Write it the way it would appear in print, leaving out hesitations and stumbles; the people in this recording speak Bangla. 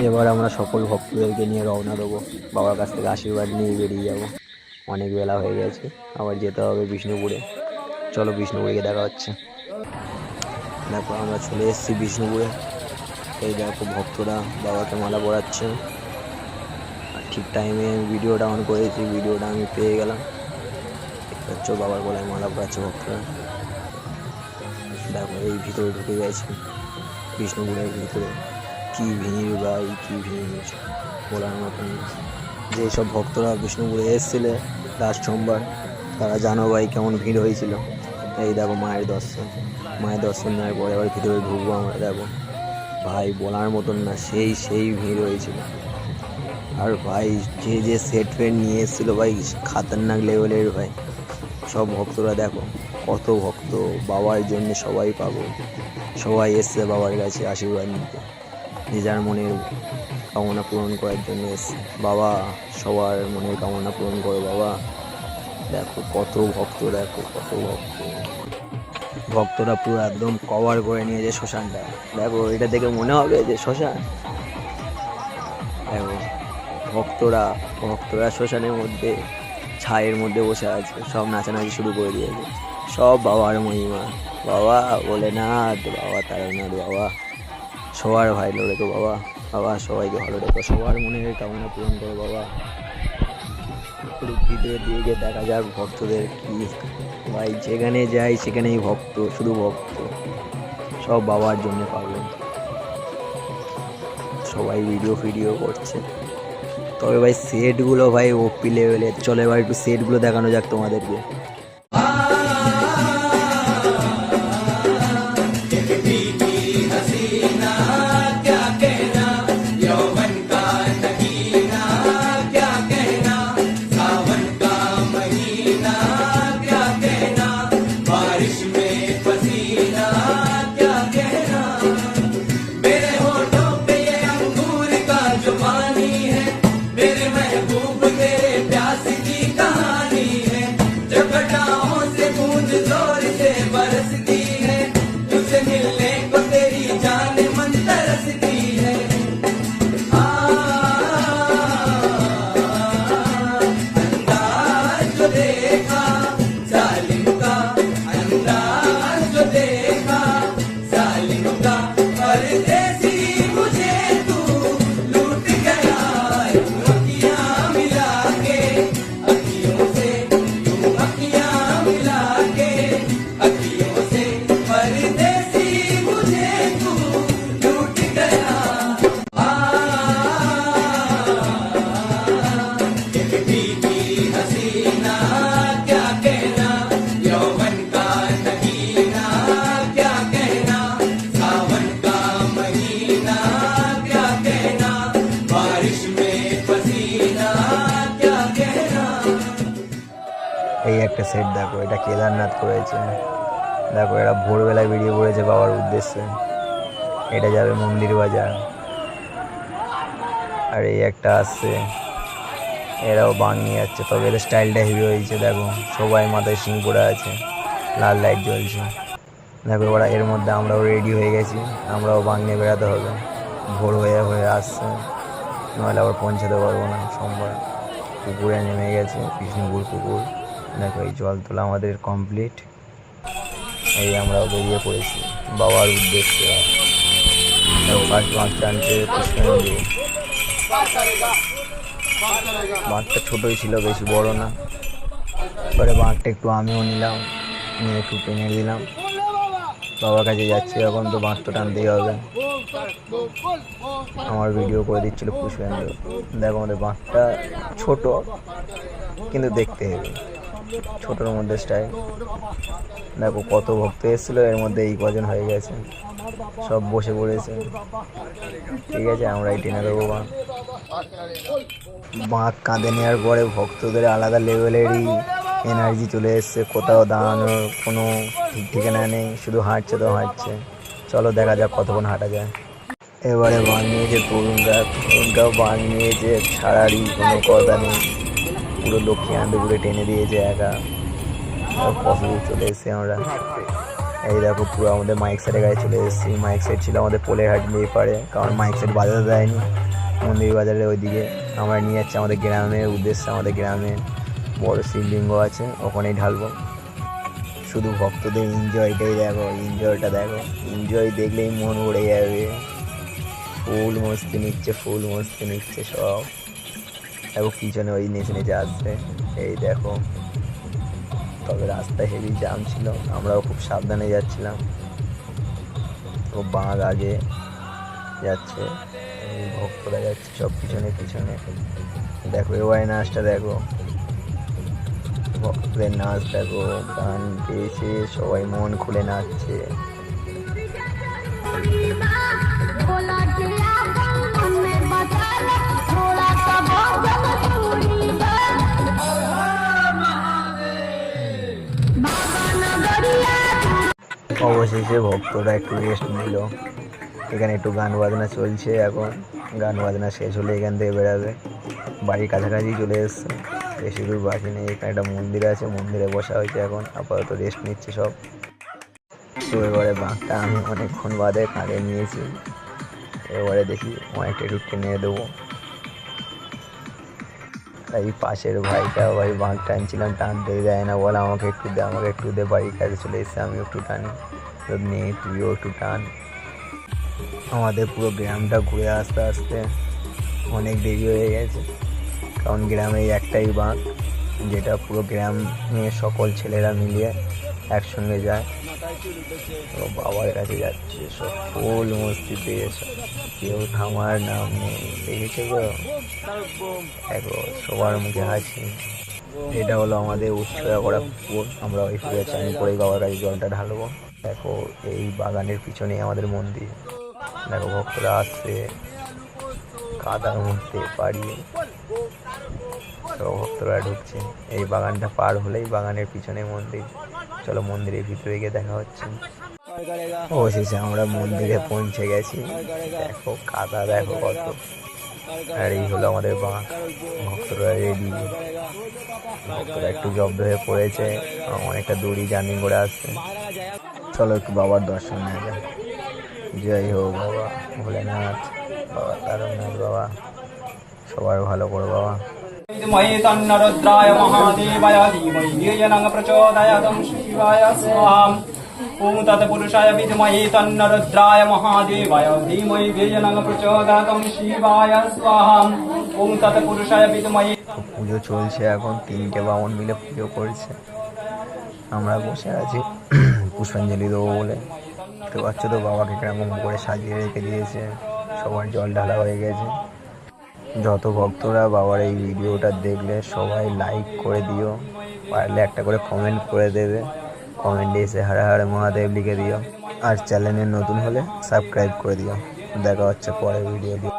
এবার আমরা সকল ভক্তদেরকে নিয়ে রওনা দেবো, বাবার কাছ থেকে আশীর্বাদ নিয়ে বেরিয়ে যাব। অনেক বেলা হয়ে গেছে, আবার যেতে হবে বিষ্ণুপুরে। চলো বিষ্ণুপুরে গিয়ে দেখা হচ্ছে। দেখো আমরা চলে এসেছি বিষ্ণুপুরে। এই দেখো ভক্তরা বাবাকে মালা পরাচ্ছে, আর ঠিক টাইমে আমি ভিডিওটা অন করেছি, ভিডিওটা আমি পেয়ে গেলাম। দেখতে বাবার গলায় মালা পরাচ্ছে ভক্তরা। দেখো এই ভিতরে ঢুকে গেছে বিষ্ণুপুরের ভিতরে। কি ভিড় ভাই, কি ভিড় বলার মতন। যেসব ভক্তরা বিষ্ণুপুরে এসেছিলে লাস্ট সোমবার, তারা জানো ভাই কেমন ভিড় হয়েছিল। এই দেখো মায়ের দর্শন, মায়ের দর্শন নেওয়ার পরে আবার ভিতরে ঢুকবো আমরা। দেখো ভাই বলার মতন না, সেই ভিড় হয়েছিল। আর ভাই যে সেট প্যান্ট নিয়ে এসেছিলো ভাই খাতারনাক লেভেলের ভাই। সব ভক্তরা দেখো কত ভক্ত, বাবার জন্য সবাই পাবো, সবাই এসছে বাবার কাছে আশীর্বাদ নিতে, যে যার মনের কামনা পূরণ করার জন্য এসছে। বাবা সবার মনের কামনা পূরণ করো বাবা। দেখো কত ভক্ত, দেখো কত ভক্ত। ভক্তরা পুরো একদম কভার করে নিয়েছে শ্মশানটা। দেখো এটা দেখে মনে হবে যে শ্মশান। দেখো ভক্তরা শ্মশানের মধ্যে ছায়ের মধ্যে বসে আছে, সব নাচানাচি শুরু করে দিয়েছে। সব বাবার মহিমা, বাবা ভোলেনাথ, বাবা তারানাথ, বাবা সবার ভালো রেখো বাবা। বাবা সবাইকে ভালো রেখো, সবার মনের কামনা পূরণ করো বাবা। ভিতরে দিয়ে গিয়ে দেখা যাক ভক্তদের কি ভাই, যেখানে যাই সেখানেই ভক্ত, শুধু ভক্ত, সব বাবার জন্য পাগল। সবাই ভিডিও করছে। তবে ভাই সেটগুলো ভাই ওপি লেভেলের। চলে এবার একটু সেটগুলো দেখানো যাক তোমাদেরকে। এই একটা সেট দেখো, এটা কেদারনাথ করেছে। দেখো এরা ভোরবেলায় বেরিয়ে পড়েছে বাবার উদ্দেশ্যে। এটা যাবে মন্দির বাজার। আর এই একটা আসছে, এরাও বাং নিয়ে যাচ্ছে। তবে এদের স্টাইলটা হেভি হয়েছে। দেখো সবাই মাথায় সিং পরে আছে, লাল লাইট জ্বলছে। দেখো ওরা এর মধ্যে আমরাও রেডি হয়ে গেছি, আমরাও বাং নিয়ে বেড়াতে হবে। ভোর হয়ে আসছে, নাহলে আবার পৌঁছাতে পারবো না। সোমবার পুকুরে নেমে গেছে, বিষ্ণুপুর পুকুর। দেখো এই জল তোলা আমাদের কমপ্লিট। এই আমরাও বেরিয়ে পড়েছি বাবার উদ্দেশ্যে। ফার্স্ট বাঁক টানছে পুষ্পাঞ্জলি। বাঁকটা ছোটোই ছিল, বেশি বড় না। পরে বাঁকটা একটু আমিও নিলাম, নিয়ে একটু টেনে দিলাম। বাবার কাছে যাচ্ছি এখন, তো বাঁক তো টানতেই হবে। আমার ভিডিও করে দিচ্ছিল পুষ্পাঞ্জলি। দেখো আমাদের বাঁকটা ছোট, কিন্তু দেখতে হবে, ছোটোর মধ্যে স্টাইল। দেখো কত ভক্ত এসেছিলো, এর মধ্যে এই কজন হয়ে গেছে, সব বসে পড়েছে। ঠিক আছে, আমরা এই টেনে দেবো বাঁক কাঁধে নেওয়ার পরে ভক্তদের আলাদা লেভেলেরই এনার্জি চলে এসছে। কোথাও দাঁড়ানোর কোনো ঠিক ঠিকানা নেই, শুধু হাঁটছে তো হাঁটছে। চলো দেখা যাক কতক্ষণ হাঁটা যায়। এবারে বাঁক নিয়েছে তরুণটাও বাঁক নিয়েছে, ছাড়ারই কোনো কথা নেই। পুরো লক্ষ্মী আনন্দপুরে টেনে দিয়েছে একা। কত দূর চলে এসেছি আমরা। এই দেখো পুরো আমাদের মাইক সেটের গায়ে চলে এসেছি। মাইক সেট ছিল আমাদের পোলেরহাট নিয়ে পারে, কারণ মাইক সেট বাজাতে দেয়নি মন্দির বাজারের ওইদিকে। আমরা নিয়ে যাচ্ছি আমাদের গ্রামের উদ্দেশ্যে। আমাদের গ্রামে বড় শিবলিঙ্গ আছে, ওখানেই ঢালবো। শুধু ভক্তদের এনজয়টাই দেখো, এনজয়টা দেখো, এনজয় দেখলেই মন উড়ে যাবে। ফুল মস্তি নিচ্ছে, ফুল মস্তি নিচ্ছে সব। দেখো পিছনে ওই নেচে নেচে আসছে, এই দেখো। তবে রাস্তায় হেভি জ্যাম ছিল, আমরাও খুব সাবধানে যাচ্ছিলাম। তো বাঘ আগে যাচ্ছে, এই ভক্তরা যাচ্ছে সব পিছনে পিছনে। দেখো এবারে নাচটা দেখো, ভক্তদের নাচ দেখো, গান পেয়েছে, সবাই মন খুলে নাচছে। অবশেষে ভক্তরা একটু রেস্ট নিল। এখানে একটু গান বাজনা চলছে এখন। গান বাজনা শেষ হলে এখান থেকে বেরাবে। বাড়ির কাছাকাছি চলে এসছে, বেশি দূর বাকি নেই। এখানে একটা মন্দির আছে, মন্দিরে বসা হয়েছে এখন। আপাতত রেস্ট নিচ্ছে সব। তো এবারে বাঘটা আমি অনেকক্ষণ বাদে কাঁধে নিয়েছি। এবারে দেখি অনেকটা একটু টেনে দেবো। এই পাশের ভাইটা ভাই বাঘ টানছিলাম, টানতে দেয় না, বলে আমাকে একটু দে, আমাকে একটু দে। বাড়ির কাছে চলে এসেছে, আমি একটু টানি, নিয়ে তুইও একটু টান। আমাদের পুরো গ্রামটা ঘুরে আসতে আসতে অনেক দেরি হয়ে গেছে, কারণ গ্রামে একটাই বাঘ, যেটা পুরো গ্রামে সকল ছেলেরা মিলিয়ে একসঙ্গে যায়। তো বাবার কাছে যাচ্ছে সব ফুল মস্তিতে, কেউ থামার নাম নেই। দেখেছো তো, দেখো সবার মুখে হাসি। এটা হলো আমাদের উৎসর্গ করা পুকুর, আমরা ওই পুকুরে চান করেই বাবার কাছে জলটা ঢালবো। দেখো এই বাগানের পিছনেই আমাদের মন্দির। দেখো ভক্তরা আসছে কাদার মধ্যে পাড়িয়ে, ভক্তরা ঢুকছে। এই বাগানটা পার হলেই বাগানের পিছনে মন্দির। চলো মন্দিরের ভিতরে গিয়ে দেখা হচ্ছে। অবশেষে আমরা মন্দিরে পৌঁছে গেছি। দেখো কাদা দেখো কত। আর এই হলো আমাদের বাঘ। ভক্তরা রেডি, ভক্তরা একটু জব্দ হয়ে পড়েছে, অনেকটা দূরই জার্নি করে আসছে। চলো একটু বাবার দর্শন নেওয়া যায়। জয় হোক বাবা ভোলেনাথ, বাবা তারকনাথ, বাবা সবার ভালো করো বাবা। মহি তন্নরুদ্রায় মহাদেবায় ধীমহি ধিয়ো প্রচোদয়াৎ শিবায় স্বাহা। ওম তৎপুরুষায় বিদ্মহে তন্নরুদ্রায় মহাদেবায় ধীমহি ধিয়ো প্রচোদয়াৎ শিবায় স্বাহা। ওম তৎপুরুষায় বিদ্মহে। পুজো চলছে এখন, 3টে বামন মিলে পুজো করছে। আমরা বসে আছি পুষ্পাঞ্জলি দেবো বলে। দেখতে পাচ্ছ তো বাবাকে কিরকম করে সাজিয়ে রেখে দিয়েছে, সবার জল ঢালা হয়ে গেছে। যত ভক্তরা বাবার এই ভিডিওটা দেখলে সবাই লাইক করে দিও, পারলে একটা করে কমেন্ট করে দেবে, কমেন্টে এসে হর হর মহাদেব লিখে দিও। আর চ্যানেলে নতুন হলে সাবস্ক্রাইব করে দিও। দেখা হচ্ছে পরের ভিডিও দিয়ে।